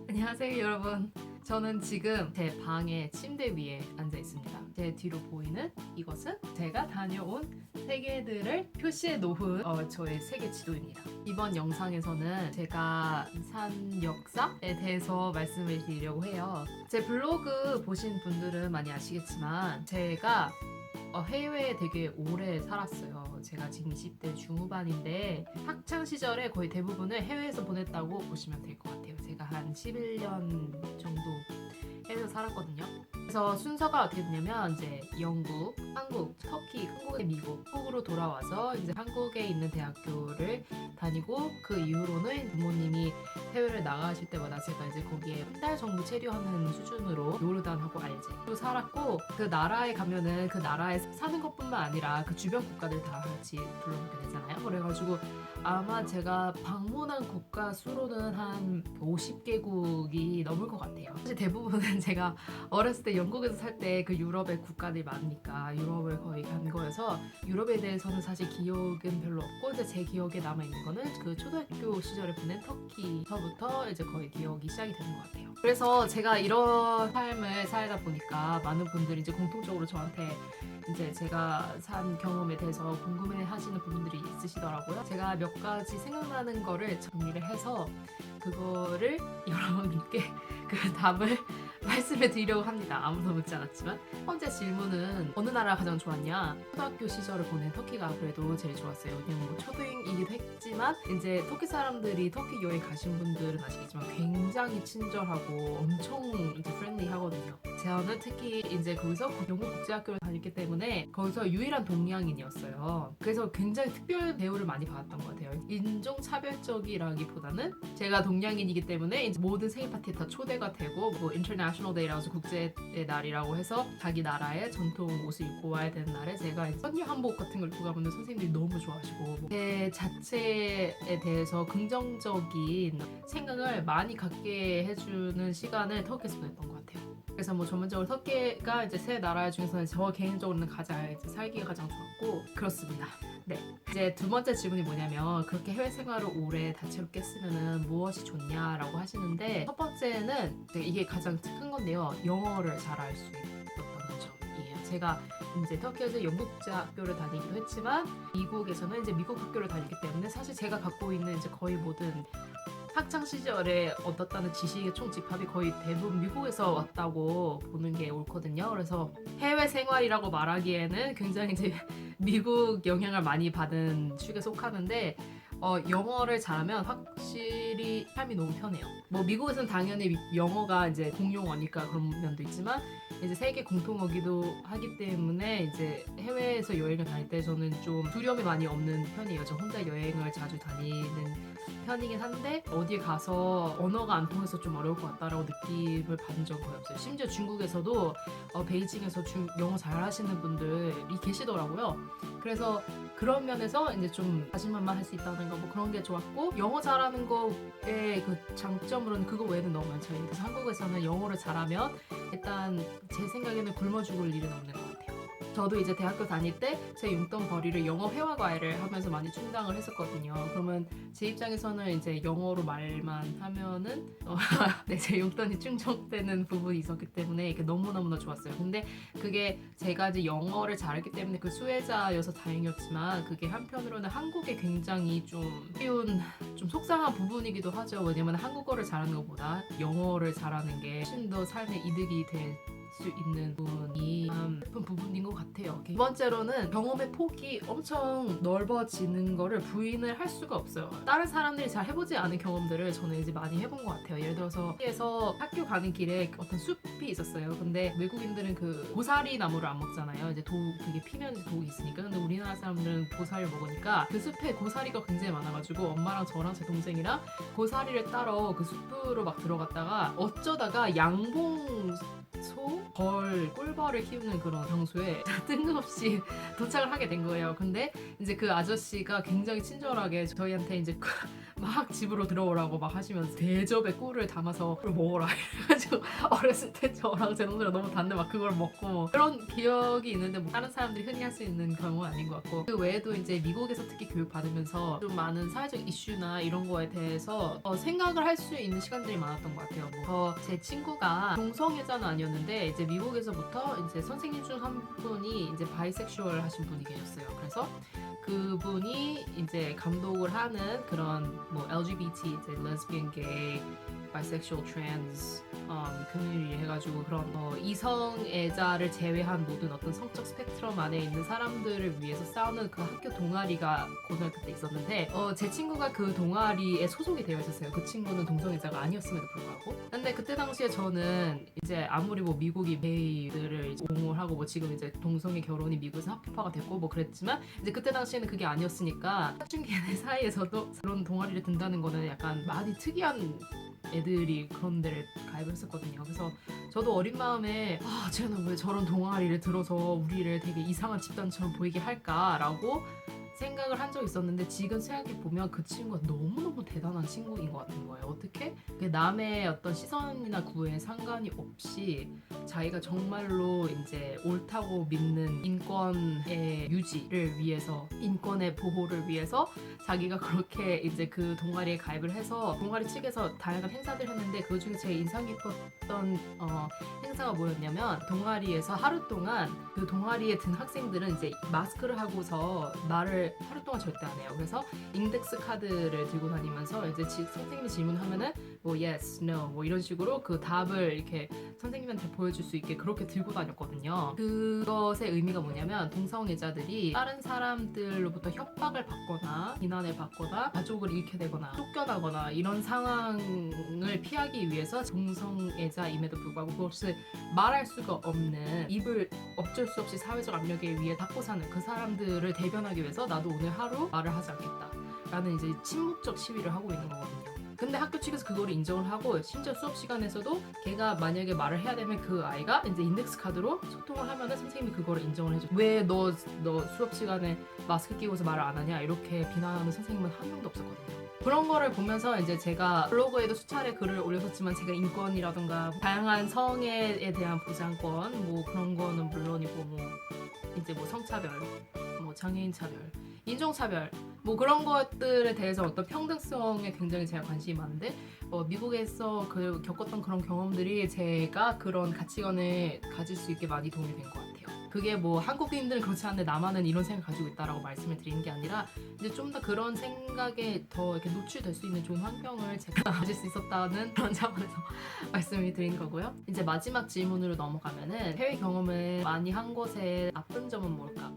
안녕하세요 여러분. 저는 지금 제 방의 침대 위에 앉아 있습니다. 제 뒤로 보이는 이것은 제가 다녀온 세계들을 표시해 놓은 저의 세계 지도입니다. 이번 영상에서는 제가 산 역사에 대해서 말씀을 드리려고 해요. 제 블로그 보신 분들은 많이 아시겠지만 제가 해외에 되게 오래 살았어요. 제가 지금 20대 중후반인데 학창 시절에 거의 대부분을 해외에서 보냈다고 보시면 될 것 같아요. 제가 한 11년 정도 해외에서 살았거든요. 그래서 순서가 어떻게 되냐면 이제 영국, 한국, 터키, 한국에 미국, 한국으로 돌아와서 이제 한국에 있는 대학교를 다니고 그 이후로는 부모님이 해외를 나가실 때마다 제가 이제 거기에 한 달 정도 체류하는 수준으로 요르단하고 알제리로 살았고, 그 나라에 가면은 그 나라에 사는 것뿐만 아니라 그 주변 국가들 다 같이 둘러보게 되잖아요. 그래가지고 아마 제가 방문한 국가 수로는 한 50개국이 넘을 것 같아요. 사실 대부분은 제가 어렸을 때 영국에서 살 때 그 유럽의 국가들이 많으니까 유럽을 거의 간 거여서 유럽에 대해서는 사실 기억은 별로 없고, 이제 제 기억에 남아있는 거는 그 초등학교 시절에 보낸 터키서부터 이제 거의 기억이 시작이 되는 것 같아요. 그래서 제가 이런 삶을 살다 보니까 많은 분들이 이제 공통적으로 저한테 이제 제가 산 경험에 대해서 궁금해 하시는 부분들이 있으시더라고요. 제가 몇 가지 생각나는 거를 정리를 해서 그거를 여러분께 그 답을 말씀해 드리려고 합니다. 아무도 묻지 않았지만. 첫 번째 질문은 어느 나라가 가장 좋았냐? 초등학교 시절을 보낸 터키가 그래도 제일 좋았어요. 그냥 뭐 초등이기도 했지만 이제 터키 사람들이 터키 여행 가신 분들은 아시겠지만 굉장히 친절하고 엄청 이제 프렌들리하거든요. 저는 특히 이제 거기서 영국 국제학교를 다녔기 때문에 거기서 유일한 동양인이었어요. 그래서 굉장히 특별 대우를 많이 받았던 것 같아요. 인종차별적이라기보다는 제가 동양인이기 때문에 이제 모든 생일 파티에 다 초대가 되고, 뭐 International Day라서 국제의 날이라고 해서 자기 나라의 전통 옷을 입고 와야 되는 날에 제가 이제 선녀 한복 같은 걸 입고 가면 선생님들이 너무 좋아하시고, 제 자체에 대해서 긍정적인 생각을 많이 갖게 해주는 시간을 터키에서 보냈던 것 같아요. 그래서 뭐 전문적으로 터키가 이제 세 나라 중에서는 저 개인적으로는 가장 이제 살기가 가장 좋았고 그렇습니다. 네, 이제 두 번째 질문이 뭐냐면 그렇게 해외 생활을 오래 다채롭게 했으면은 무엇이 좋냐라고 하시는데, 첫 번째는 이게 가장 큰 건데요. 영어를 잘할 수 있었다는 점이에요. 제가 이제 터키에서 영국 국제학교를 다니기도 했지만 미국에서는 이제 미국 학교를 다니기 때문에 사실 제가 갖고 있는 이제 거의 모든 학창 시절에 얻었다는 지식의 총집합이 거의 대부분 미국에서 왔다고 보는 게 옳거든요. 그래서 해외 생활이라고 말하기에는 굉장히 이제 미국 영향을 많이 받은 축에 속하는데, 영어를 잘하면 확실히 삶이 너무 편해요. 뭐 미국에서는 당연히 영어가 이제 공용어니까 그런 면도 있지만 이제 세계 공통어기도 하기 때문에 이제 해외에서 여행을 다닐 때 저는 좀 두려움이 많이 없는 편이에요. 저 혼자 여행을 자주 다니는 편이긴 한데 어디에 가서 언어가 안 통해서 좀 어려울 것 같다라고 느낌을 받은 적은 거의 없어요. 심지어 중국에서도 베이징에서 영어 잘 하시는 분들이 계시더라고요. 그래서 그런 면에서 이제 좀 자신만만할 수 있다는 거, 뭐 그런 게 좋았고, 영어 잘하는 거의 그 장점으로는 그거 외에는 너무 많죠. 그래서 한국에서는 영어를 잘하면 일단 제 생각에는 굶어 죽을 일은 없는 것 같아요. 저도 이제 대학교 다닐 때 제 용돈 벌이를 영어 회화 과외를 하면서 많이 충당을 했었거든요. 그러면 제 입장에서는 이제 영어로 말만 하면은 네, 제 용돈이 충족되는 부분이 있었기 때문에 이게 너무너무나 좋았어요. 근데 그게 제가 이제 영어를 잘했기 때문에 그 수혜자여서 다행이었지만, 그게 한편으로는 한국에 굉장히 좀 쉬운, 좀 속상한 부분이기도 하죠. 왜냐면 한국어를 잘하는 것보다 영어를 잘하는 게 훨씬 더 삶에 이득이 될 수 있는 부분이 높은 부분인 것 같아요. 두 번째로는 경험의 폭이 엄청 넓어지는 거를 부인을 할 수가 없어요. 다른 사람들이 잘 해보지 않은 경험들을 저는 이제 많이 해본 것 같아요. 예를 들어서 여기에서 학교 가는 길에 어떤 숲이 있었어요. 근데 외국인들은 그 고사리 나무를 안 먹잖아요. 이제 그게 피면 이제 독이 있으니까. 근데 우리나라 사람들은 고사리를 먹으니까 그 숲에 고사리가 굉장히 많아가지고 엄마랑 저랑 제 동생이랑 고사리를 따러 그 숲으로 막 들어갔다가 어쩌다가 벌, 꿀벌을 키우는 그런 장소에 뜬금없이 도착을 하게 된 거예요. 근데 이제 그 아저씨가 굉장히 친절하게 저희한테 이제 막 집으로 들어오라고 막 하시면서 대접에 꿀을 담아서 꿀 먹어라 그래가지고 어렸을 때 저랑 제 동생이랑 너무 단데 막 그걸 먹고 그런 기억이 있는데 뭐 다른 사람들이 흔히 할 수 있는 경우는 아닌 것 같고 그 외에도 이제 미국에서 특히 교육 받으면서 좀 많은 사회적 이슈나 이런 거에 대해서 생각을 할 수 있는 시간들이 많았던 것 같아요. 뭐 제 친구가 동성애자는 아니었는데 이제 미국에서부터 이제 선생님 중 한 분이 이제 바이섹슈얼 하신 분이 계셨어요. 그래서 그분이 이제 감독을 하는 그런 뭐 LGBT 이제 레즈비언, 게이, 바이섹슈얼, 트랜스 커뮤니티 해가지고 그런 이성애자를 제외한 모든 어떤 성적 스펙트럼 안에 있는 사람들을 위해서 싸우는 그 학교 동아리가 고등학교 때 있었는데 제 친구가 그 동아리에 소속이 되어 있었어요. 그 친구는 동성애자가 아니었음에도 불구하고. 근데 그때 당시에 저는 이제 아무리 뭐 미국이 게이들을 옹호하고 뭐 지금 이제 동성애 결혼이 미국에서 합법화가 됐고 뭐 그랬지만 이제 그때 당시에는 그게 아니었으니까 사춘 걔네 사이에서도 그런 동아리를 든다는 거는 약간 많이 특이한 애들이 그런 데를 가입을 했었거든요. 그래서 저도 어린 마음에 쟤는 왜 저런 동아리를 들어서 우리를 되게 이상한 집단처럼 보이게 할까라고 생각을 한 적이 있었는데 지금 생각해보면 그 친구가 너무너무 대단한 친구인 것 같은 거예요. 어떻게? 남의 어떤 시선이나 구애에 상관이 없이 자기가 정말로 이제 옳다고 믿는 인권의 유지를 위해서, 인권의 보호를 위해서 자기가 그렇게 이제 그 동아리에 가입을 해서 동아리 측에서 다양한 행사들 했는데 그 중에 제일 인상 깊었던 행사가 뭐였냐면 동아리에서 하루 동안 그 동아리에 든 학생들은 이제 마스크를 하고서 말을 하루 동안 절대 안 해요. 그래서 인덱스 카드를 들고 다니면서 이제 선생님이 질문하면은 뭐 yes, no 뭐 이런 식으로 그 답을 이렇게 선생님한테 보여줄 수 있게 그렇게 들고 다녔거든요. 그것의 의미가 뭐냐면 동성애자들이 다른 사람들로부터 협박을 받거나 비난을 받거나 가족을 잃게 되거나 쫓겨나거나 이런 상황을 피하기 위해서 동성애자임에도 불구하고 그것을 말할 수가 없는 입을 어쩔 수 없이 사회적 압력에 의해 닫고 사는 그 사람들을 대변하기 위해서 나도 오늘 하루 말을 하지 않겠다 라는 이제 침묵적 시위를 하고 있는 거거든요. 근데 학교 측에서 그거를 인정을 하고 심지어 수업 시간에서도 걔가 만약에 말을 해야 되면 그 아이가 이제 인덱스 카드로 소통을 하면은 선생님이 그거를 인정을 해줘. 왜 너 수업 시간에 마스크 끼고서 말을 안 하냐 이렇게 비난하는 선생님은 한 명도 없었거든요. 그런 거를 보면서 이제 제가 블로그에도 수차례 글을 올렸었지만 제가 인권이라든가 다양한 성애에 대한 보장권 뭐 그런 거는 물론이고 뭐 이제 뭐 성차별, 뭐 장애인 차별, 인종차별 뭐 그런 것들에 대해서 어떤 평등성에 굉장히 제가 관심이 많은데 미국에서 겪었던 그런 경험들이 제가 그런 가치관을 가질 수 있게 많이 도움이 된 것 같아요. 그게 뭐 한국인들은 그렇지 않은데 나만은 이런 생각 가지고 있다라고 말씀을 드리는 게 아니라 이제 좀 더 그런 생각에 더 이렇게 노출될 수 있는 좋은 환경을 제가 가질 수 있었다는 그런 차원에서 말씀을 드린 거고요. 이제 마지막 질문으로 넘어가면은 해외 경험을 많이 한 것의 나쁜 점은 뭘까?